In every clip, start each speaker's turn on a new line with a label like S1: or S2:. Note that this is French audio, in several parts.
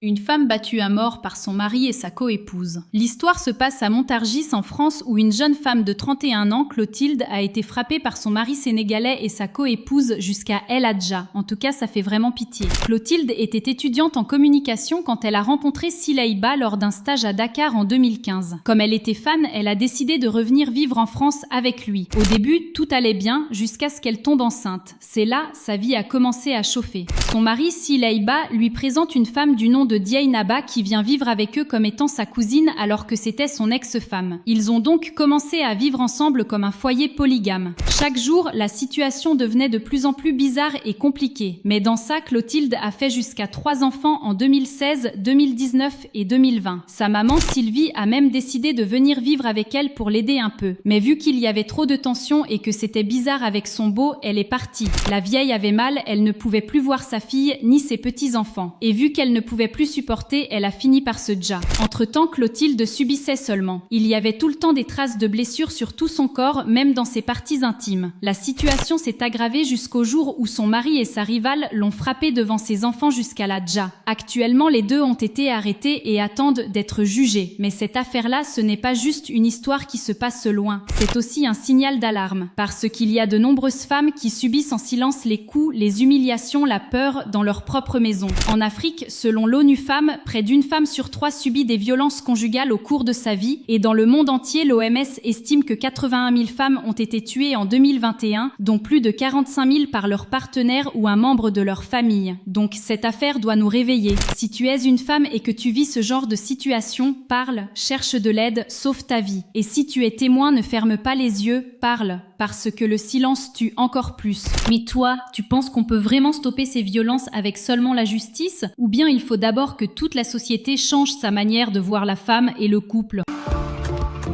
S1: Une femme battue à mort par son mari et sa coépouse. L'histoire se passe à Montargis en France où une jeune femme de 31 ans, Clotilde, a été frappée par son mari sénégalais et sa coépouse jusqu'à El Hadja. En tout cas, ça fait vraiment pitié. Clotilde était étudiante en communication quand elle a rencontré Silaïba lors d'un stage à Dakar en 2015. Comme elle était fan, elle a décidé de revenir vivre en France avec lui. Au début, tout allait bien jusqu'à ce qu'elle tombe enceinte. C'est là, sa vie a commencé à chauffer. Son mari, Silaïba, lui présente une femme du nom de Dieynaba qui vient vivre avec eux comme étant sa cousine alors que c'était son ex-femme. Ils ont donc commencé à vivre ensemble comme un foyer polygame. Chaque jour, la situation devenait de plus en plus bizarre et compliquée. Mais dans ça, Clotilde a fait jusqu'à 3 enfants en 2016, 2019 et 2020. Sa maman, Sylvie, a même décidé de venir vivre avec elle pour l'aider un peu. Mais vu qu'il y avait trop de tension et que c'était bizarre avec son beau, elle est partie. La vieille avait mal, elle ne pouvait plus voir sa fille ni ses petits-enfants. Et vu qu'elle ne pouvait plus supporter, elle a fini par se dja. Entre-temps, Clotilde subissait seulement. Il y avait tout le temps des traces de blessures sur tout son corps, même dans ses parties intimes. La situation s'est aggravée jusqu'au jour où son mari et sa rivale l'ont frappée devant ses enfants jusqu'à la dja. Actuellement, les deux ont été arrêtés et attendent d'être jugés. Mais cette affaire-là, ce n'est pas juste une histoire qui se passe loin. C'est aussi un signal d'alarme. Parce qu'il y a de nombreuses femmes qui subissent en silence les coups, les humiliations, la peur dans leur propre maison. En Afrique, selon l'ONU Femmes, près d'une femme sur 3 subit des violences conjugales au cours de sa vie et dans le monde entier, l'OMS estime que 81 000 femmes ont été tuées en 2021, dont plus de 45 000 par leur partenaire ou un membre de leur famille. Donc cette affaire doit nous réveiller. Si tu es une femme et que tu vis ce genre de situation, parle, cherche de l'aide, sauve ta vie. Et si tu es témoin, ne ferme pas les yeux, parle, parce que le silence tue encore plus. Mais toi, tu penses qu'on peut vraiment stopper ces violences avec seulement la justice? Ou bien il faut d'abord que toute la société change sa manière de voir la femme et le couple?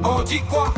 S2: On dit quoi?